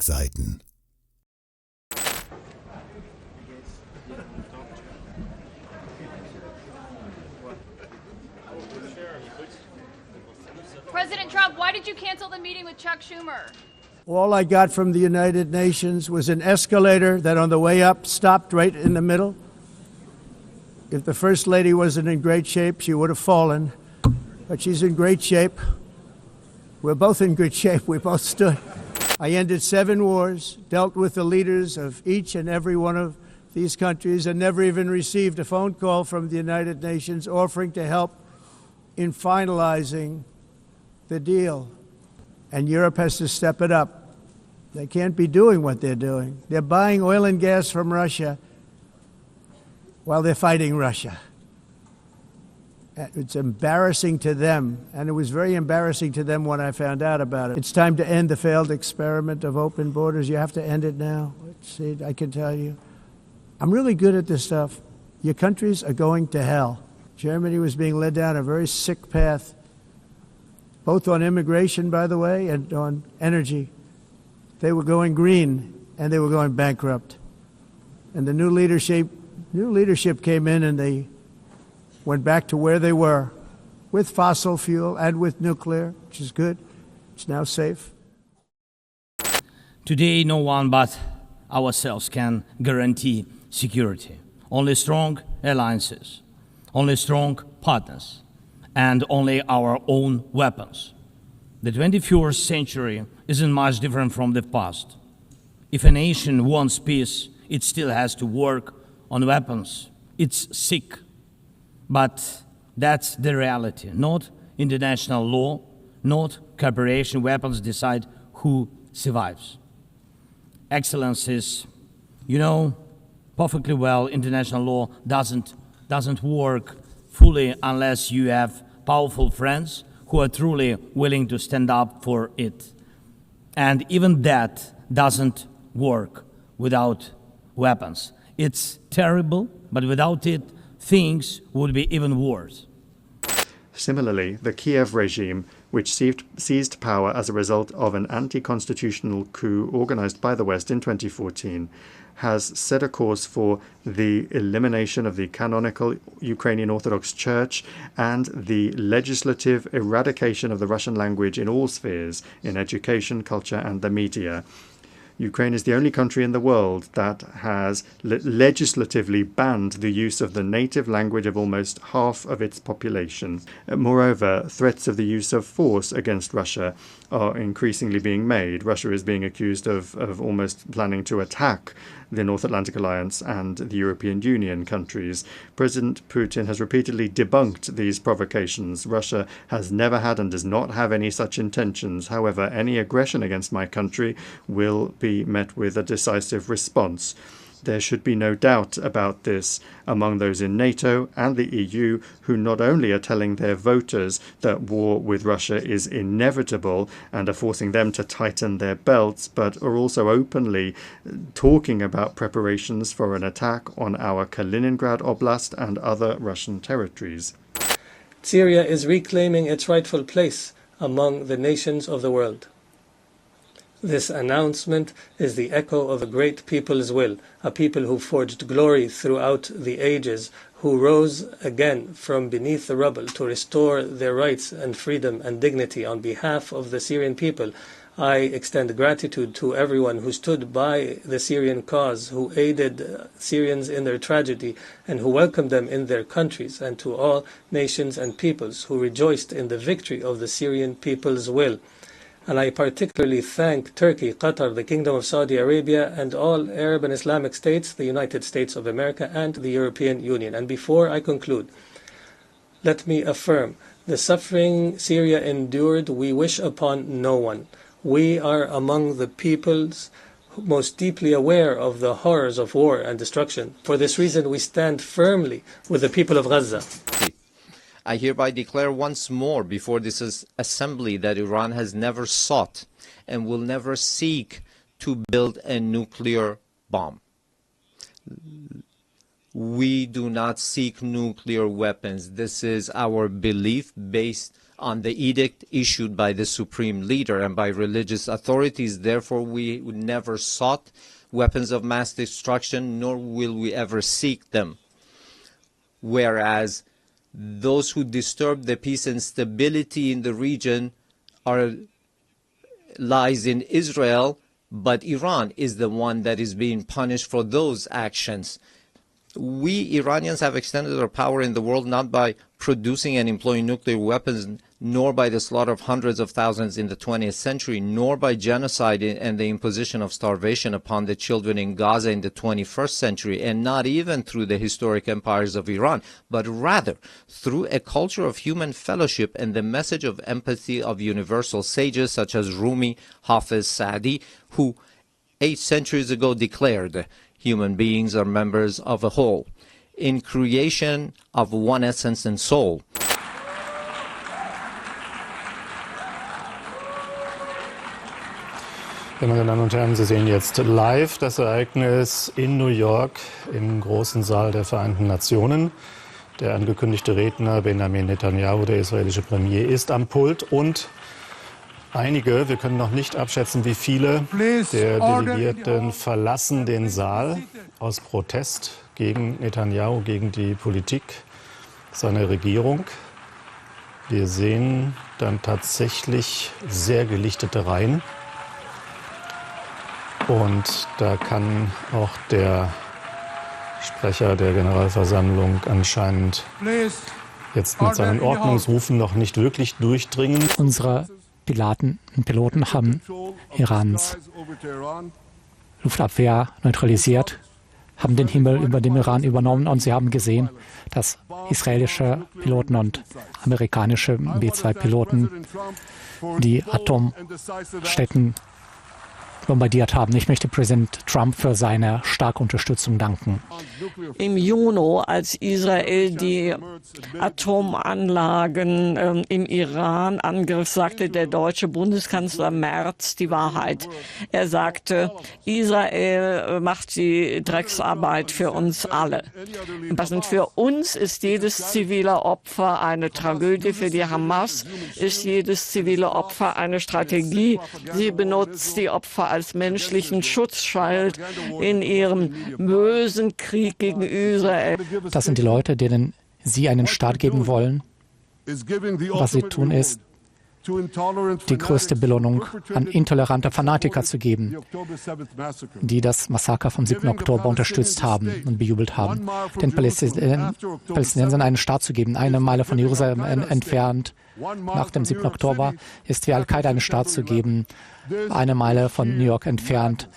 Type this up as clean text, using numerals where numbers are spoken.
Internetseiten. President Trump, why did you cancel the meeting with Chuck Schumer? All I got from the United Nations was an escalator that on the way up stopped right in the middle. If the First Lady wasn't in great shape, she would have fallen. But she's in great shape. We're both in good shape. We both stood. I ended 7 wars, dealt with the leaders of each and every one of these countries, and never even received a phone call from the United Nations offering to help in finalizing the deal. And Europe has to step it up. They can't be doing what they're doing. They're buying oil and gas from Russia while they're fighting Russia. It's embarrassing to them, and it was very embarrassing to them when I found out about it. It's time to end the failed experiment of open borders. You have to end it now. See, I can tell you. I'm really good at this stuff. Your countries are going to hell. Germany was being led down a very sick path, both on immigration, by the way, and on energy. They were going green, and they were going bankrupt. And the new leadership came in, and they went back to where they were, with fossil fuel and with nuclear, which is good. It's now safe. Today, no one but ourselves can guarantee security. Only strong alliances, only strong partners, and only our own weapons. The 21st century isn't much different from the past. If a nation wants peace, it still has to work on weapons. It's sick, but that's the reality. Not international law, not cooperation. Weapons decide who survives. Excellencies, you know perfectly well international law doesn't work fully unless you have powerful friends who are truly willing to stand up for it. And even that doesn't work without weapons. It's terrible, but without it, things would be even worse. Similarly, the Kiev regime, which seized power as a result of an anti-constitutional coup organized by the West in 2014, has set a course for the elimination of the canonical Ukrainian Orthodox Church and the legislative eradication of the Russian language in all spheres, in education, culture, and the media. Ukraine is the only country in the world that has legislatively banned the use of the native language of almost half of its population. Moreover, threats of the use of force against Russia are increasingly being made. Russia is being accused of almost planning to attack the North Atlantic Alliance and the European Union countries. President Putin has repeatedly debunked these provocations. Russia has never had and does not have any such intentions. However, any aggression against my country will be met with a decisive response. There should be no doubt about this among those in NATO and the EU, who not only are telling their voters that war with Russia is inevitable and are forcing them to tighten their belts, but are also openly talking about preparations for an attack on our Kaliningrad Oblast and other Russian territories. Syria is reclaiming its rightful place among the nations of the world. This announcement is the echo of a great people's will, a people who forged glory throughout the ages, who rose again from beneath the rubble to restore their rights and freedom and dignity. On behalf of the Syrian people, I extend gratitude to everyone who stood by the Syrian cause, who aided Syrians in their tragedy, and who welcomed them in their countries, and to all nations and peoples who rejoiced in the victory of the Syrian people's will. And I particularly thank Turkey, Qatar, the Kingdom of Saudi Arabia, and all Arab and Islamic states, the United States of America, and the European Union. And before I conclude, let me affirm, the suffering Syria endured, we wish upon no one. We are among the peoples most deeply aware of the horrors of war and destruction. For this reason, we stand firmly with the people of Gaza. I hereby declare once more before this assembly that Iran has never sought and will never seek to build a nuclear bomb. We do not seek nuclear weapons. This is our belief based on the edict issued by the supreme leader and by religious authorities. Therefore, we never sought weapons of mass destruction, nor will we ever seek them. Whereas those who disturb the peace and stability in the region lies in Israel, but Iran is the one that is being punished for those actions. We Iranians have extended our power in the world not by producing and employing nuclear weapons, nor by the slaughter of hundreds of thousands in the 20th century, nor by genocide and the imposition of starvation upon the children in Gaza in the 21st century, and not even through the historic empires of Iran, but rather through a culture of human fellowship and the message of empathy of universal sages such as Rumi, Hafiz, Saadi, who 8 centuries ago declared human beings are members of a whole, in creation of one essence and soul. Ja, meine Damen und Herren, Sie sehen jetzt live das Ereignis in New York im großen Saal der Vereinten Nationen. Der angekündigte Redner Benjamin Netanyahu, der israelische Premier, ist am Pult und einige, wir können noch nicht abschätzen, wie viele der Delegierten verlassen den Saal aus Protest gegen Netanyahu, gegen die Politik seiner Regierung. Wir sehen dann tatsächlich sehr gelichtete Reihen. Und da kann auch der Sprecher der Generalversammlung anscheinend jetzt mit seinen Ordnungsrufen noch nicht wirklich durchdringen. Unsere Piloten haben Irans Luftabwehr neutralisiert, haben den Himmel über dem Iran übernommen und sie haben gesehen, dass israelische Piloten und amerikanische B-2-Piloten die Atomstätten bombardiert haben. Ich möchte Präsident Trump für seine starke Unterstützung danken. Im Juni, als Israel die Atomanlagen im Iran angriff, sagte der deutsche Bundeskanzler Merz die Wahrheit. Er sagte, Israel macht die Drecksarbeit für uns alle. Für uns ist jedes zivile Opfer eine Tragödie. Für die Hamas ist jedes zivile Opfer eine Strategie. Sie benutzt die Opfer als menschlichen Schutzschild in ihrem bösen Krieg gegen Israel. Das sind die Leute, denen Sie einen Staat geben wollen. Was Sie tun, ist, die größte Belohnung an intolerante Fanatiker zu geben, die das Massaker vom 7. Oktober unterstützt haben und bejubelt haben. Den Palästinensern einen Staat zu geben, eine Meile von Jerusalem entfernt. Nach dem 7. Oktober ist wie Al-Qaida einen Staat zu geben, eine Meile von New York entfernt.